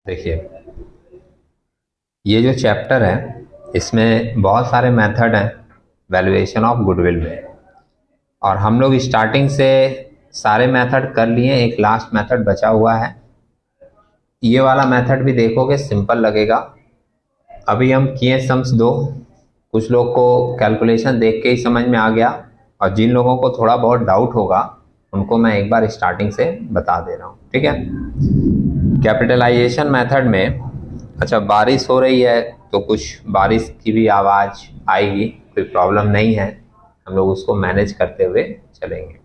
देखिए, ये जो चैप्टर है इसमें बहुत सारे मेथड हैं वैल्यूएशन ऑफ गुडविल में, और हम लोग स्टार्टिंग से सारे मेथड कर लिए। एक लास्ट मेथड बचा हुआ है। ये वाला मेथड भी देखोगे सिंपल लगेगा। अभी हम किए सम्स दो, कुछ लोग को कैलकुलेशन देख के ही समझ में आ गया, और जिन लोगों को थोड़ा बहुत डाउट होगा उनको मैं एक बार स्टार्टिंग से बता दे रहा हूँ। ठीक है, कैपिटलाइजेशन मेथड में, अच्छा बारिश हो रही है तो कुछ बारिश की भी आवाज़ आएगी, कोई प्रॉब्लम नहीं है, हम लोग उसको मैनेज करते हुए चलेंगे।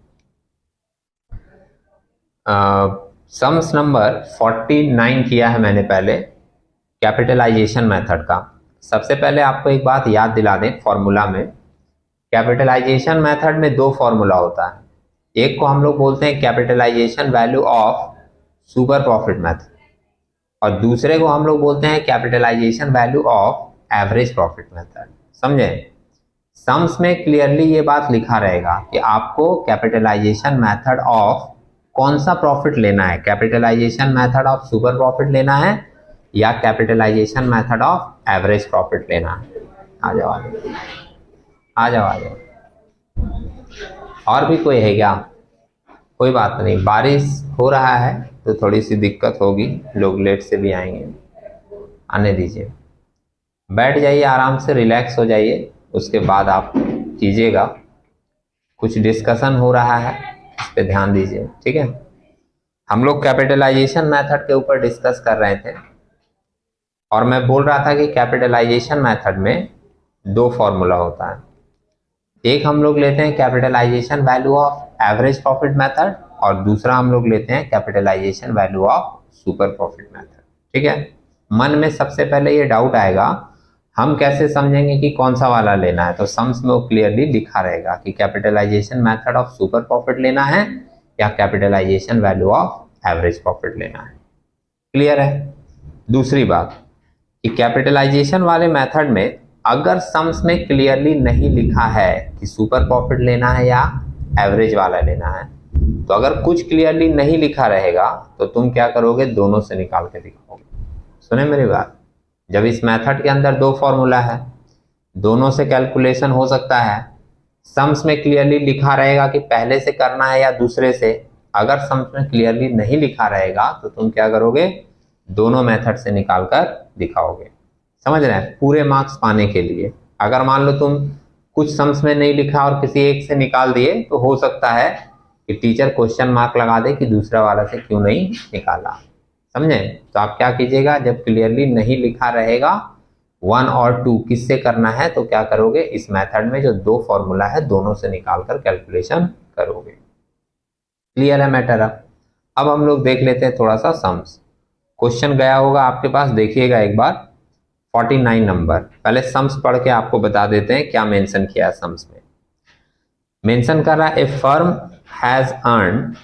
सम्स नंबर 49 किया है मैंने पहले कैपिटलाइजेशन मेथड का। सबसे पहले आपको एक बात याद दिला दें, फॉर्मूला में कैपिटलाइजेशन मेथड में दो फॉर्मूला होता है। एक को हम लोग बोलते हैं capitalization value of super profit method, और दूसरे को हम लोग बोलते हैं capitalization value of average profit method. समझे? सम्स में क्लियरली ये बात लिखा रहेगा कि आपको कैपिटलाइजेशन मेथड ऑफ कौन सा प्रॉफिट लेना है, capitalization method of super profit लेना है या capitalization method of average profit लेना है। आ जाओ आ जाओ। और भी कोई है क्या? कोई बात नहीं, बारिश हो रहा है तो थोड़ी सी दिक्कत होगी, लोग लेट से भी आएंगे, आने दीजिए। बैठ जाइए, आराम से रिलैक्स हो जाइए, उसके बाद आप कीजिएगा। कुछ डिस्कशन हो रहा है, इस पे ध्यान दीजिए। ठीक है, हम लोग कैपिटलाइजेशन मेथड के ऊपर डिस्कस कर रहे थे, और मैं बोल रहा था कि कैपिटलाइजेशन मेथड में दो फॉर्मूला होता है। एक हम लोग लेते हैं capitalization value of average profit method, और दूसरा हम लोग लेते हैं capitalization value of super profit method. ठीक है, मन में सबसे पहले ये डाउट आएगा, हम कैसे समझेंगे कि कौन सा वाला लेना है? तो सम्स में वो क्लियरली लिखा रहेगा कि capitalization method of super profit लेना है या capitalization value of average profit लेना है। क्लियर है? दूसरी बात कि कैपिटलाइजेशन वाले मेथड में अगर सम्स में क्लियरली नहीं लिखा है कि सुपर प्रॉफिट लेना है या एवरेज वाला लेना है, तो अगर कुछ क्लियरली नहीं लिखा रहेगा तो तुम क्या करोगे? दोनों से निकाल के दिखाओगे। सुने मेरी बात, जब इस मेथड के अंदर दो फॉर्मूला है, दोनों से कैलकुलेशन हो सकता है। सम्स में क्लियरली लिखा रहेगा कि पहले से करना है या दूसरे से। अगर सम्स में क्लियरली नहीं लिखा रहेगा तो तुम क्या करोगे? दोनों मेथड से निकाल कर दिखाओगे। समझ रहे हैं? पूरे मार्क्स पाने के लिए। अगर मान लो तुम कुछ सम्स में नहीं लिखा और किसी एक से निकाल दिए, तो हो सकता है कि टीचर क्वेश्चन मार्क लगा दे कि दूसरा वाला से क्यों नहीं निकाला। समझे? तो आप क्या कीजिएगा, जब क्लियरली नहीं लिखा रहेगा 1 और 2 किससे करना है, तो क्या करोगे? इस मेथड में जो दो फॉर्मूला है दोनों से निकाल कर कैलकुलेशन करोगे। क्लियर है मैटर? अब हम लोग देख लेते हैं थोड़ा सा सम्स। क्वेश्चन गया होगा आपके पास, देखिएगा एक बार। 49 नंबर, पहले सम्स पढ़ के आपको बता देते हैं क्या मेंशन किया है सम्स में। मेंशन कर रहा है, a firm has earn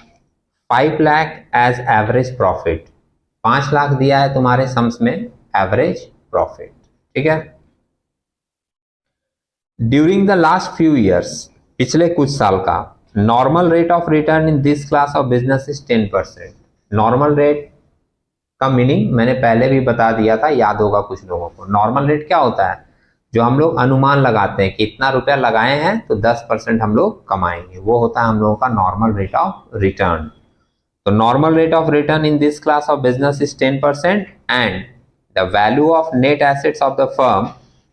5 lakh as average profit. 5 lakh दिया है तुम्हारे सम्स में एवरेज प्रॉफिट। ठीक है, during the last few years, पिछले कुछ साल का normal rate of return in this class of business is 10%। Normal rate का मीनिंग मैंने पहले भी बता दिया था, याद होगा कुछ लोगों को। नॉर्मल रेट क्या होता है? जो हम लोग अनुमान लगाते हैं कि इतना रुपया लगाए हैं तो 10% हम लोग कमाएंगे, वो होता है हम लोगों का नॉर्मल रेट ऑफ रिटर्न। तो normal rate of return in this class of business is 10%, and the value of net assets of the firm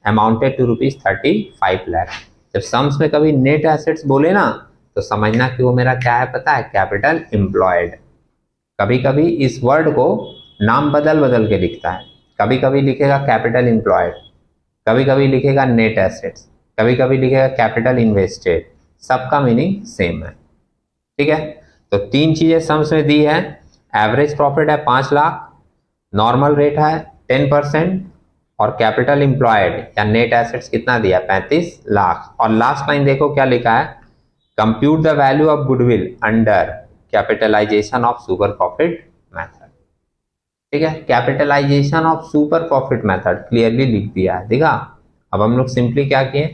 amounted to ₹35 lakh. जब सम्स में कभी नेट एसेट्स बोले ना, तो समझना कि वो मेरा क्या है पता है? Capital employed. कभी कभी इस वर्ड को नाम बदल बदल के लिखता है, कभी कभी लिखेगा कैपिटल एम्प्लॉयड, कभी कभी लिखेगा नेट एसेट्स, कभी कभी लिखेगा कैपिटल इन्वेस्टेड। सबका मीनिंग सेम है। ठीक है, तो 3 चीजें सम्स में दी है। एवरेज प्रॉफिट है 5 लाख, नॉर्मल रेट है 10%, और कैपिटल एम्प्लॉयड या नेट एसेट्स कितना दिया? 35 लाख। और लास्ट लाइन देखो क्या लिखा है? Compute the value of goodwill under capitalization of super profit method. ठीक है, capitalization of super profit method clearly लिख दिया है, देखा। अब हम लोग सिंपली क्या किए?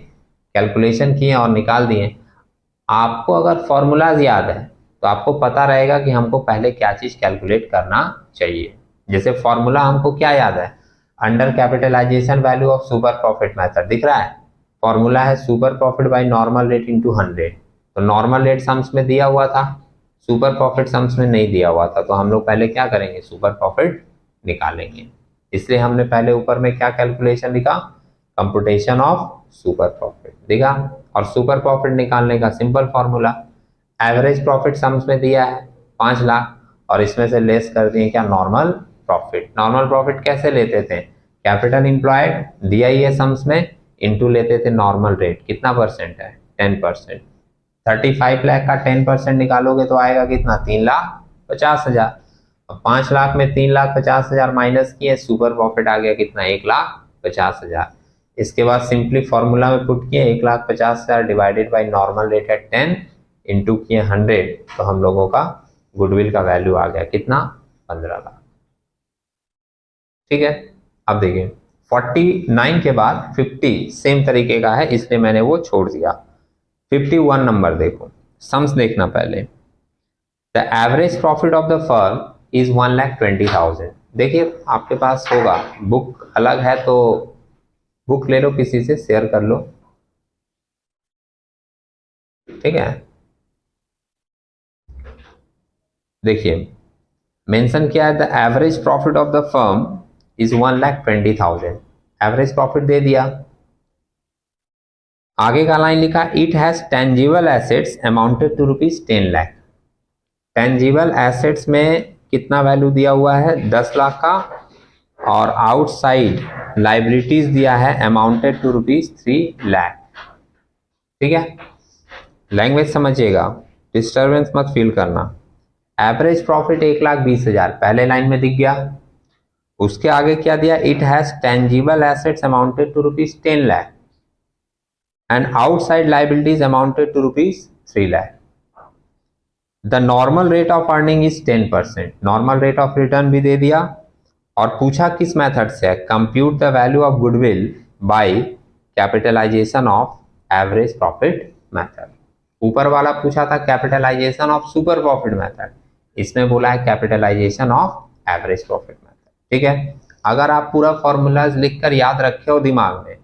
कैलकुलेशन किए और निकाल दिए। आपको अगर फॉर्मूलाज याद है तो आपको पता रहेगा कि हमको पहले क्या चीज कैलकुलेट करना चाहिए। जैसे फॉर्मूला हमको क्या याद है, under capitalization value of super profit method दिख रहा है, फॉर्मूला है super profit by normal rate into 100। तो नॉर्मल रेट सम्स में दिया हुआ था, सुपर प्रॉफिट सम्स में नहीं दिया हुआ था, तो हम लोग पहले क्या करेंगे, सुपर प्रॉफिट निकालेंगे। इसलिए हमने पहले ऊपर में क्या कैलकुलेशन लिखा, कंप्यूटेशन ऑफ सुपर प्रॉफिट दिखा। और सुपर प्रॉफिट निकालने का simple formula, average profit sums में दिया है 5 लाख और इसमें से लेस कर दिए क्या, नॉर्मल प्रॉफिट। नॉर्मल प्रॉफिट कैसे लेते थे, कैपिटल इंप्लॉयड दिया ही है सम्स में, इनटू लेते थे नॉर्मल रेट, कितना परसेंट है, 10%। 35 लाख का 10% निकालोगे तो आएगा कितना, 3,50,000। 5 लाख में 3,50,000 माइनस किए, सुपर प्रॉफिट आ गया कितना, 1,50,000। इसके बाद सिंपली फॉर्मूला में पुट किए 1,50,000 डिवाइडेड बाय नॉर्मल रेट है 10 इंटू किए 100, तो हम लोगों का गुडविल का वैल्यू आ गया कितना, 15 लाख। ठीक है, अब देखिए 49 के बाद 50 सेम तरीके का है, इसलिए मैंने वो छोड़ दिया। 51 नंबर देखो, सम्स देखना पहले। The average profit of the firm is 1,20,000। देखिए आपके पास होगा, बुक अलग है तो बुक ले लो, किसी से शेयर कर लो, ठीक है। देखिए मेंशन किया है, the average profit of the firm is 1,20,000, average profit दे दिया। आगे का लाइन लिखा, it has tangible assets amounted to ₹10 lakh. Tangible assets में कितना वैल्यू दिया हुआ है, 10 लाख का, और आउटसाइड लाइबिलिटीज दिया है अमाउंटेड टू ₹3 लाख। ठीक है, लैंग्वेज समझिएगा, डिस्टर्बेंस मत फील करना। एवरेज प्रॉफिट 1,20,000 पहले लाइन में दिख गया, उसके आगे क्या दिया, it has tangible assets amounted to ₹10 lakh and outside liabilities amounted to ₹3 lakh. The normal rate of earning is 10%, normal rate of return भी दे दिया, और पूछा किस मेथड से है, compute the value of goodwill by capitalization of average profit method. ऊपर वाला पूछा था capitalization of super profit method, इसमें बोला है capitalization of average profit method. ठीक है, अगर आप पूरा फॉर्मूलाज लिखकर याद रखे हो दिमाग में,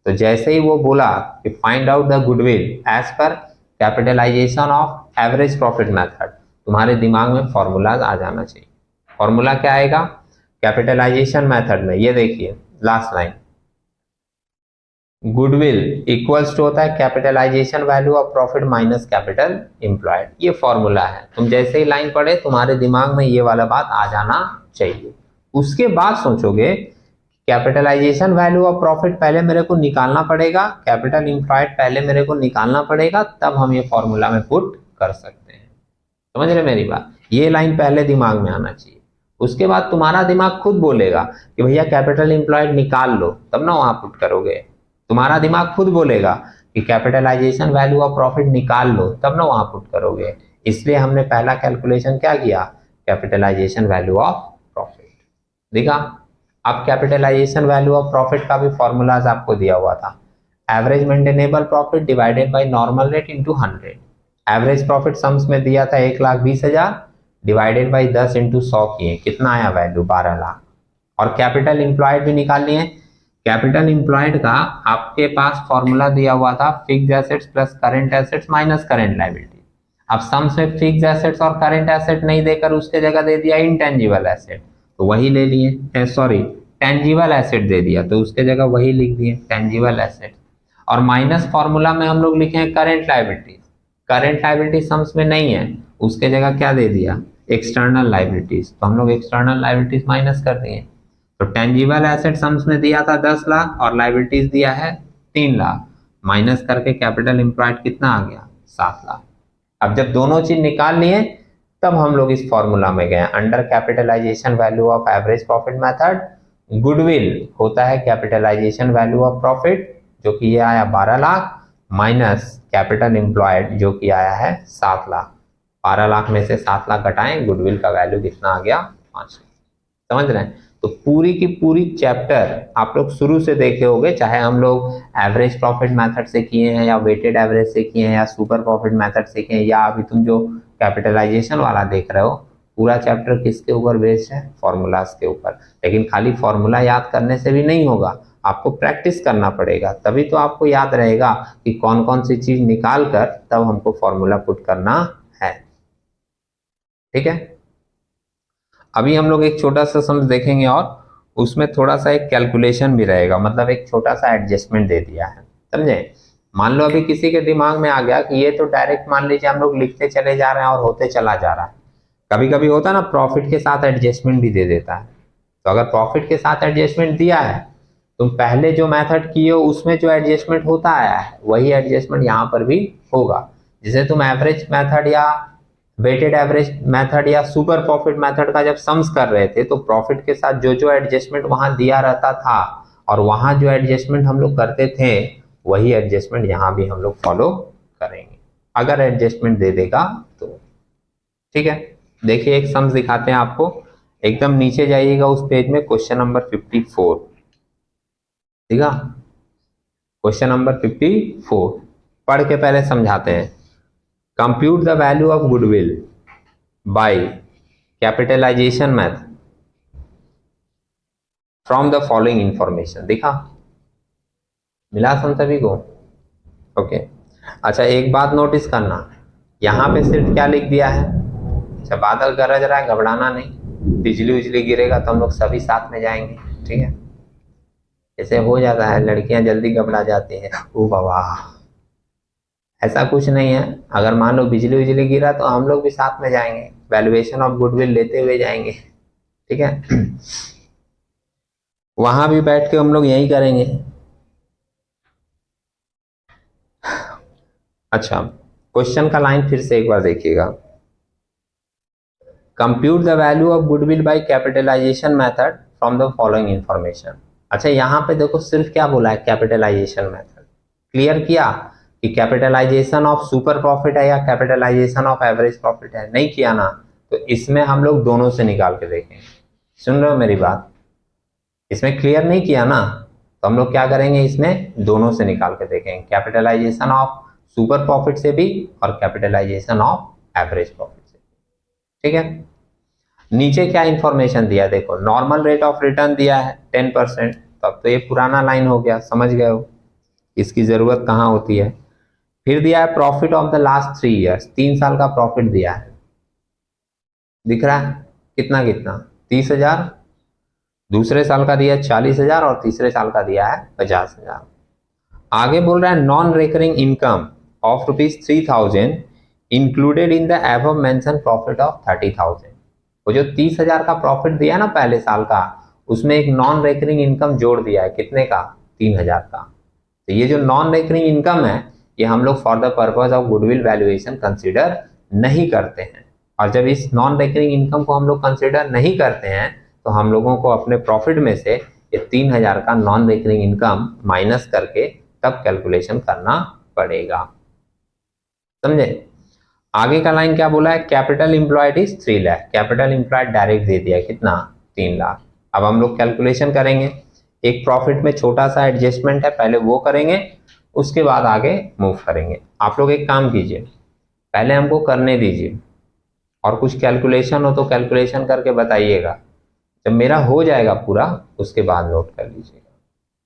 तो जैसे ही वो बोला कि find out the goodwill as per capitalization of average profit method, तुम्हारे दिमाग में फॉर्मूलाज आ जाना चाहिए। फॉर्मूला क्या आएगा कैपिटलाइजेशन मेथड में, ये देखिए last line, goodwill equals to होता है capitalization value of profit minus capital employed, ये फॉर्मूला है। तुम जैसे ही लाइन पढ़े तुम्हारे दिमाग में ये वाला बात आ जाना चाहिए। उसके बाद सोचोगे कैपिटलाइजेशन वैल्यू ऑफ प्रॉफिट पहले मेरे को निकालना पड़ेगा, कैपिटल एम्प्लॉयड पहले मेरे को निकालना पड़ेगा, तब हम ये फॉर्मूला में पुट कर सकते हैं। समझ रहे मेरी बात, ये लाइन पहले दिमाग में आना चाहिए। उसके बाद तुम्हारा दिमाग खुद बोलेगा कि भैया कैपिटल एम्प्लॉयड निकाल लो, तब ना वहां पुट करोगे। तुम्हारा दिमाग खुद बोलेगा कि कैपिटलाइजेशन वैल्यू ऑफ प्रॉफिट निकाल लो, तब ना वहां पुट करोगे। इसलिए हमने पहला कैलकुलेशन क्या किया, कैपिटलाइजेशन वैल्यू ऑफ प्रॉफिट देखा। अब कैपिटलाइजेशन वैल्यू ऑफ प्रॉफिट का भी फॉर्मूलाज आपको दिया हुआ था, average maintainable profit divided by normal rate into 100। Average profit sums में दिया था 1,20,000 डिवाइडेड बाई 10 इंटू 100 किए, कितना आया वैल्यू, 12 लाख। और कैपिटल एम्प्लॉयड भी निकालनी है। कैपिटल एम्प्लॉयड का आपके पास फॉर्मूला दिया हुआ था, fixed assets plus current assets minus current liability. अब सम्स में फिक्स्ड एसेट्स और करंट एसेट नहीं देकर उसके जगह दे दिया इंटेंजिबल एसेट, तो वही ले लिए, सॉरी टेंजिबल एसेट दे दिया तो उसके जगह वही लिख दिए टेंजिबल एसेट। और माइनस फॉर्मूला में हम लोग लिखे हैं current liabilities, current liability sums में नहीं है, उसके जगह क्या दे दिया, एक्सटर्नल लायबिलिटीज, तो हम लोग एक्सटर्नल लायबिलिटीज माइनस कर दिए। तो टेंजिबल एसेट सम्स में दिया था 10 लाख और लायबिलिटीज दिया है 3 लाख, माइनस करके कैपिटल एम्प्लॉयड कितना आ गया, 7 लाख। अब जब दोनों चीज निकाल लिए तब हम लोग इस फॉर्मूला में गए, under capitalization value of average profit method goodwill होता है कैपिटलाइजेशन वैल्यू ऑफ प्रॉफिट, जो कि ये आया 12 लाख, माइनस कैपिटल एम्प्लॉयड जो कि आया है 7 लाख। 12 लाख में से 7 लाख घटाएं, गुडविल का वैल्यू कितना आ गया, 5 लाख। समझ रहे हैं? तो पूरी की पूरी चैप्टर आप लोग शुरू से देखे होंगे, चाहे हम लोग एवरेज प्रॉफिट मेथड से किए हैं या वेटेड एवरेज से किए हैं या सुपर प्रॉफिट मेथड से किए हैं, या अभी तुम जो कैपिटलाइजेशन वाला देख रहे हो पूरा चैप्टर किसके ऊपर बेस्ड है? फॉर्मूलाज के ऊपर। लेकिन खाली फॉर्मूला याद करने से भी नहीं होगा, आपको प्रैक्टिस करना पड़ेगा, तभी तो आपको याद रहेगा कि कौन कौन सी चीज निकाल कर तब हमको फॉर्मूला पुट करना है। ठीक है, अभी हम लोग एक छोटा सा सम देखेंगे और उसमें थोड़ा सा एक कैलकुलेशन भी रहेगा, मतलब एक छोटा सा एडजस्टमेंट दे दिया है, समझे। मान लो अभी किसी के दिमाग में आ गया कि ये तो डायरेक्ट मान लीजिए हम लोग लिखते चले जा रहे हैं और होते चला जा रहा है। कभी कभी होता है ना, प्रॉफिट के साथ एडजस्टमेंट भी दे देता है। तो अगर प्रॉफिट के साथ एडजस्टमेंट दिया है, तुम पहले जो मेथड किए हो उसमें जो एडजस्टमेंट होता आया है वही एडजस्टमेंट यहाँ पर भी होगा। जैसे तुम एवरेज मेथड या वेटेड एवरेज मेथड या सुपर प्रॉफिट मेथड का जब सम्स कर रहे थे, तो प्रॉफिट के साथ जो जो एडजस्टमेंट वहां दिया रहता था और वहां जो एडजस्टमेंट हम लोग करते थे वही एडजस्टमेंट यहाँ भी हम लोग फॉलो करेंगे, अगर एडजस्टमेंट दे देगा तो। ठीक है, देखिए एक सम्स दिखाते हैं आपको, एकदम नीचे जाइएगा उस पेज में, क्वेश्चन नंबर 54। ठीक है, क्वेश्चन नंबर 54 पढ़ के पहले समझाते हैं। Compute the value of goodwill by capitalization method from the following information. दिखा, मिला सम सभी को? ओके, अच्छा एक बात नोटिस करना, यहाँ पे सिर्फ क्या लिख दिया है? अच्छा, बादल गरज रहा है, घबराना नहीं, बिजली उजली गिरेगा तो हम लोग सभी साथ में जाएंगे। ठीक है, ऐसे हो जाता है, लड़कियां जल्दी घबरा जाती हैं, ओ बाबा, ऐसा कुछ नहीं है। अगर मान लो बिजली उजली गिरा तो हम लोग भी साथ में जाएंगे, वैल्यूएशन ऑफ गुडविल लेते हुए जाएंगे। ठीक है, वहां भी बैठ के हम लोग यही करेंगे। अच्छा, क्वेश्चन का लाइन फिर से एक बार देखिएगा। Compute the value of goodwill by capitalization method from the following information. अच्छा, यहाँ पे देखो सिर्फ क्या बोला है? Capitalization method. क्लियर किया कि कैपिटलाइजेशन ऑफ सुपर प्रॉफिट है या कैपिटलाइजेशन ऑफ एवरेज प्रॉफिट है? नहीं किया ना, तो इसमें हम लोग दोनों से निकाल के देखेंगे। सुन रहे हो मेरी बात? इसमें क्लियर नहीं किया ना, तो हम लोग क्या करेंगे, इसमें दोनों से निकाल के देखेंगे, कैपिटलाइजेशन ऑफ सुपर प्रॉफिट से भी और कैपिटलाइजेशन ऑफ एवरेज प्रॉफिट से। ठीक है, नीचे क्या इंफॉर्मेशन दिया देखो, नॉर्मल रेट ऑफ रिटर्न दिया है 10%, तब तो ये पुराना लाइन हो गया, समझ गए हो, इसकी जरूरत कहाँ होती है। फिर दिया है profit of the last 3 years, 3 साल का प्रॉफिट दिया है, दिख रहा है कितना कितना, 30,000, दूसरे साल का दिया 40,000 और तीसरे साल का दिया है 50,000। आगे बोल रहा है non recurring income of ₹3,000 included in the above mention profit of 30,000। वो जो 30,000 का प्रॉफिट दिया ना पहले साल का, उसमें एक नॉन रिकरिंग इनकम जोड़ दिया है, कितने का? 3,000 का। तो ये जो नॉन रिकरिंग इनकम है, ये हम लोग for the purpose of goodwill valuation consider नहीं करते हैं। और जब इस नॉन रिकरिंग इनकम को हम लोग कंसीडर नहीं करते हैं, तो हम लोगों को अपने प्रॉफिट में से ये 3,000 का नॉन रिकरिंग इनकम माइनस करके तब कैलकुलेशन करना पड़ेगा, समझे। आगे का लाइन क्या बोला है? Capital employed is 3 lakh. Capital employed direct दे दिया, कितना? 3 लाख। अब हम लोग कैलकुलेशन करेंगे, एक प्रॉफिट में छोटा सा एडजस्टमेंट है, पहले वो करेंगे, उसके बाद आगे मूव करेंगे। आप लोग एक काम कीजिए, पहले हमको करने दीजिए और कुछ कैलकुलेशन हो तो कैलकुलेशन करके बताइएगा। जब मेरा हो जाएगा पूरा, उसके बाद नोट कर लीजिएगा।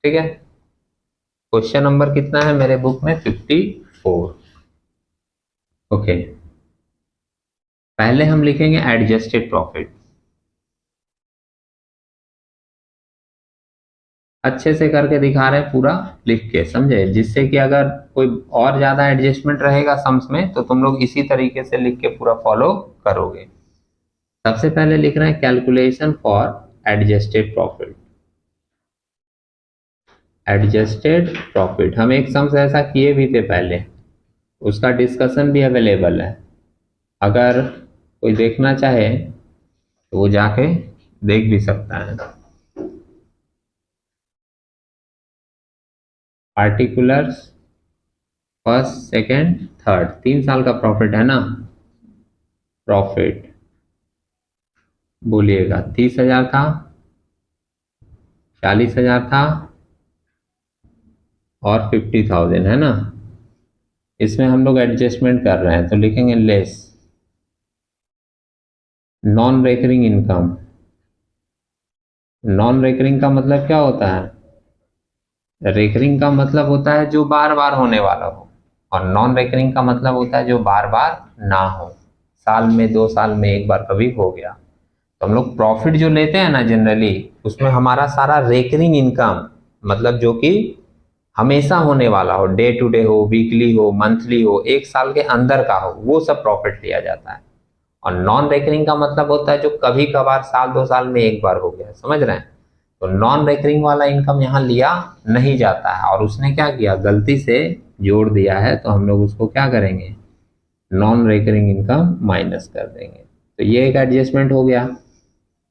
ठीक है, क्वेश्चन नंबर कितना है मेरे बुक में? 54। ओके, पहले हम लिखेंगे एडजस्टेड प्रॉफिट। अच्छे से करके दिखा रहे हैं, पूरा लिख के, समझे, जिससे कि अगर कोई और ज्यादा एडजस्टमेंट रहेगा सम्स में तो तुम लोग इसी तरीके से लिख के पूरा फॉलो करोगे। सबसे पहले लिख रहे हैं calculation for adjusted profit. Adjusted profit हम एक सम्स ऐसा किए भी थे पहले, उसका डिस्कशन भी अवेलेबल है, अगर कोई देखना चाहे तो वो जाके देख भी सकता है। पार्टिकुलर्स फर्स्ट सेकेंड थर्ड, 3 साल का प्रॉफिट है ना, प्रॉफिट बोलिएगा 30,000 था, 40,000 था और 50,000 है ना। इसमें हम लोग एडजस्टमेंट कर रहे हैं तो लिखेंगे less non recurring income. Non recurring का मतलब क्या होता है? रेकरिंग का मतलब होता है जो बार बार होने वाला हो, और नॉन रेकरिंग का मतलब होता है जो बार बार ना हो, साल में 2 साल में एक बार कभी हो गया। तो हम लोग प्रॉफिट जो लेते हैं ना जनरली, उसमें हमारा सारा रेकरिंग इनकम, मतलब जो कि हमेशा होने वाला हो, डे टू डे हो, वीकली हो, मंथली हो, एक साल के अंदर का हो, वो सब प्रॉफिट लिया जाता है। और नॉन रेकरिंग का मतलब होता है जो कभी कभार साल 2 साल में एक बार हो गया, समझ रहे हैं? तो नॉन रेकरिंग वाला इनकम यहाँ लिया नहीं जाता है, और उसने क्या किया, गलती से जोड़ दिया है, तो हम लोग उसको क्या करेंगे, नॉन रेकरिंग इनकम माइनस कर देंगे। तो ये एक एडजस्टमेंट हो गया।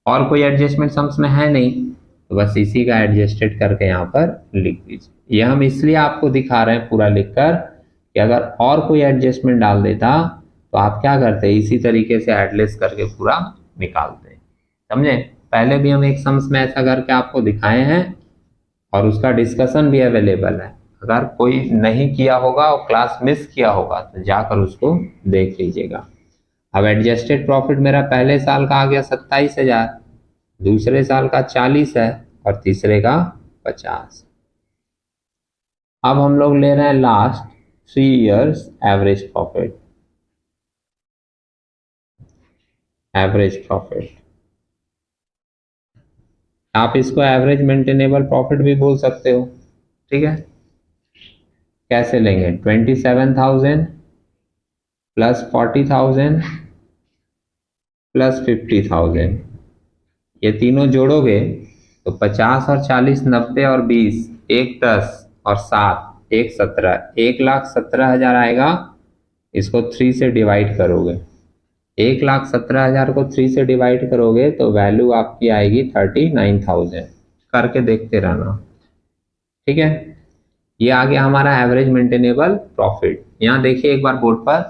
और कोई एडजस्टमेंट सम्स में है नहीं, तो बस इसी का एडजस्टेड करके यहाँ पर लिख दीजिए। ये हम इसलिए आपको दिखा रहे हैं पूरा लिखकर कि अगर और कोई एडजस्टमेंट डाल देता तो आप क्या करते, इसी तरीके से एडलेस करके पूरा निकालते। समझे? पहले भी हम एक सम्स में ऐसा करके आपको दिखाए हैं, और उसका डिस्कशन भी अवेलेबल है। अगर कोई नहीं किया होगा और क्लास मिस किया होगा तो जाकर उसको देख लीजिएगा। अब एडजस्टेड प्रॉफिट मेरा पहले साल का आ गया 27,000, दूसरे साल का 40 है, और तीसरे का 50। अब हम लोग ले रहे हैं last 3 years average profit. Average profit, आप इसको एवरेज मेंटेनेबल प्रॉफिट भी बोल सकते हो, ठीक है? कैसे लेंगे, 27,000 प्लस 40,000 प्लस 50,000, ये तीनों जोड़ोगे तो 50 और 40 90 और 20, 1 10 और 7 1 17, 1,17,000 आएगा। इसको 3 से डिवाइड करोगे, 1,17,000 को 3 से डिवाइड करोगे तो वैल्यू आपकी आएगी 39,000। करके देखते रहना, ठीक है? ये आ गया हमारा एवरेज मेंटेनेबल प्रॉफिट। यहाँ देखिए एक बार बोर्ड पर,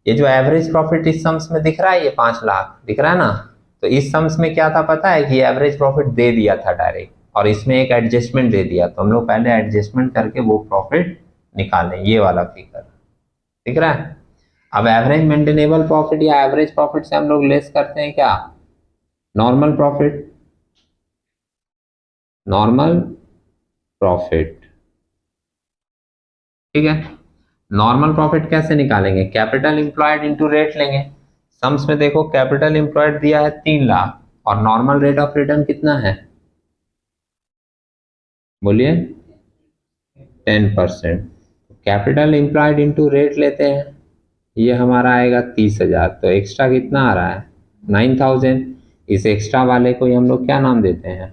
ये जो एवरेज प्रॉफिट इस सम्स में दिख रहा है, ये 5 लाख दिख रहा है ना, तो इस सम्स में क्या था पता है कि एवरेज प्रॉफिट दे दिया था डायरेक्ट, और इसमें एक एडजस्टमेंट दे दिया, तो हम लोग पहले एडजस्टमेंट करके वो प्रॉफिट निकालें। ये वाला फिगर दिख रहा है। अब एवरेज मेंटेनेबल प्रॉफिट या एवरेज प्रॉफिट से हम लोग लेस करते हैं क्या, नॉर्मल प्रॉफिट। नॉर्मल प्रॉफिट, ठीक है? नॉर्मल प्रॉफिट कैसे निकालेंगे, कैपिटल इंप्लॉयड इनटू रेट लेंगे। सम्स में देखो कैपिटल इंप्लॉयड दिया है 3 लाख, और नॉर्मल रेट ऑफ रिटर्न कितना है, बोलिए 10%। कैपिटल इंप्लॉयड इनटू रेट लेते हैं, ये हमारा आएगा 30,000, तो एक्स्ट्रा कितना आ रहा है 9,000। इस एक्स्ट्रा वाले को हम लोग क्या नाम देते हैं,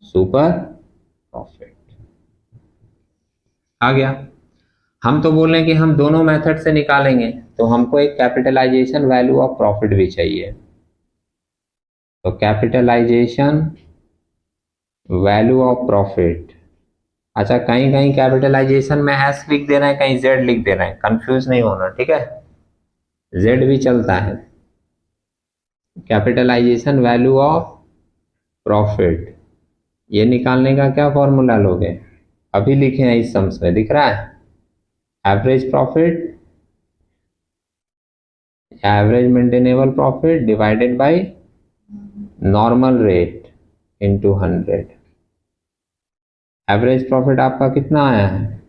सुपर प्रॉफिट। आ गया। हम तो बोल रहे हैं कि हम दोनों मेथड से निकालेंगे, तो हमको एक कैपिटलाइजेशन वैल्यू ऑफ प्रॉफिट भी चाहिए। तो कैपिटलाइजेशन वैल्यू ऑफ प्रॉफिट, अच्छा कहीं कहीं कैपिटलाइजेशन में एस लिख दे रहे हैं, कहीं जेड लिख दे रहे हैं, कंफ्यूज नहीं होना, ठीक है? जेड भी चलता है। कैपिटलाइजेशन वैल्यू ऑफ प्रॉफिट, ये निकालने का क्या फॉर्मूला लोगे, अभी लिखे हैं इस सम्स में, दिख रहा है? Average profit, average maintainable profit divided by normal rate into 100। Average profit आपका कितना आया है,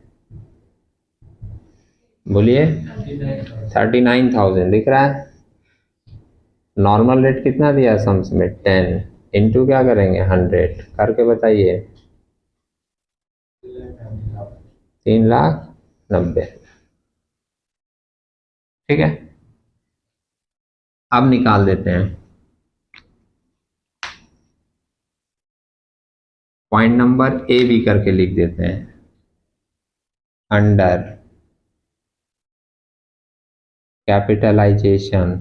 बोलिए 39,000 दिख रहा है। नॉर्मल रेट कितना दिया है सम्स में, 10, इनटू क्या करेंगे 100 करके बताइए, 3,90,000, ठीक है? अब निकाल देते हैं। पॉइंट नंबर ए बी करके लिख देते हैं, under capitalization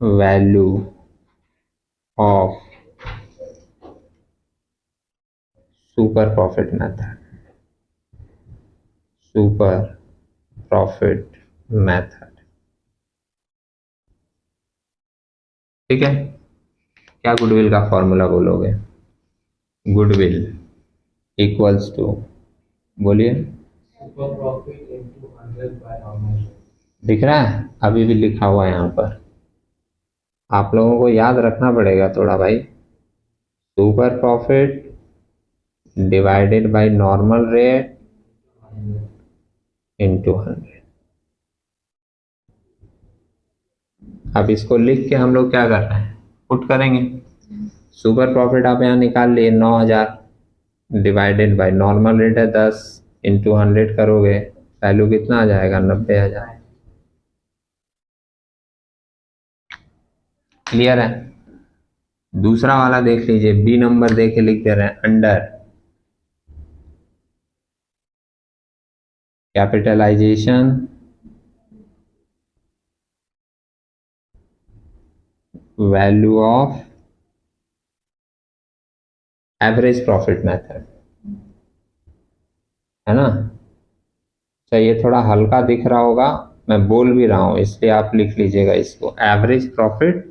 value of super profit method, super profit method, ठीक है? क्या गुडविल का फॉर्मूला बोलोगे, गुडविल इक्वल्स टू, बोलिए super profit into 100 by normal. दिख रहा है, अभी भी लिखा हुआ है यहाँ पर, आप लोगों को याद रखना पड़ेगा थोड़ा भाई। Super profit divided by normal rate into 100। अब इसको लिख के हम लोग क्या कर रहे हैं, पुट करेंगे। सुपर प्रॉफिट आप यहाँ निकाल लिए 9000 डिवाइडेड बाय नॉर्मल रेट है 10 इंटू 100 करोगे, वैल्यू कितना आ जाएगा, 90,000। क्लियर है। दूसरा वाला देख लीजिए, बी नंबर देखे लिख दे रहे हैं, under capitalization value of average profit method, है ना। तो ये थोड़ा हल्का दिख रहा होगा, मैं बोल भी रहा हूं इसलिए आप लिख लीजिएगा इसको, एवरेज प्रॉफिट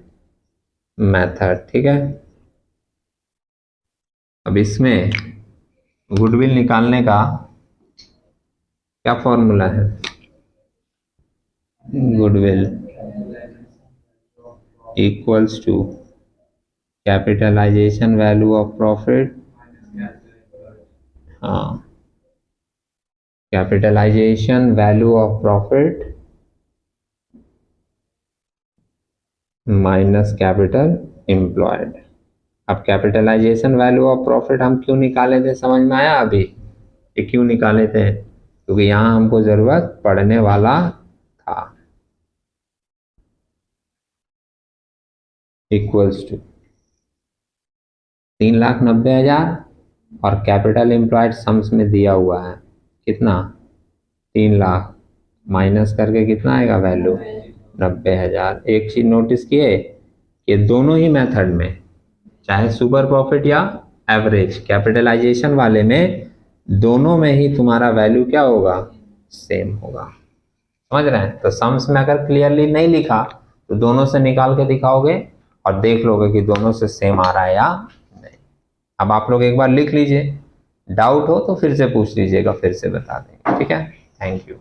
मेथड, ठीक है। अब इसमें गुडविल निकालने का क्या फॉर्मूला है, goodwill equals to capitalisation value of profit, हाँ, capitalisation value of profit minus capital employed. अब कैपिटलाइजेशन वैल्यू ऑफ प्रॉफिट हम क्यों निकाले थे, समझ में आया अभी, ये क्यों निकाले थे, क्योंकि यहां हमको जरूरत पड़ने वाला था। इक्वल्स टू 3,90,000 और कैपिटल एम्प्लॉयड सम्स में दिया हुआ है कितना, 3 लाख, माइनस करके कितना आएगा वैल्यू, 90,000। एक चीज नोटिस किए कि दोनों ही मेथड में, चाहे सुपर प्रॉफिट या एवरेज, कैपिटलाइजेशन वाले में, दोनों में ही तुम्हारा वैल्यू क्या होगा, सेम होगा। समझ रहे हैं। तो सम्स में अगर क्लियरली नहीं लिखा तो दोनों से निकाल के दिखाओगे और देख लोगे कि दोनों से सेम आ रहा है या नहीं। अब आप लोग एक बार लिख लीजिए, डाउट हो तो फिर से पूछ लीजिएगा, फिर से बता देंगे, ठीक है। Thank you.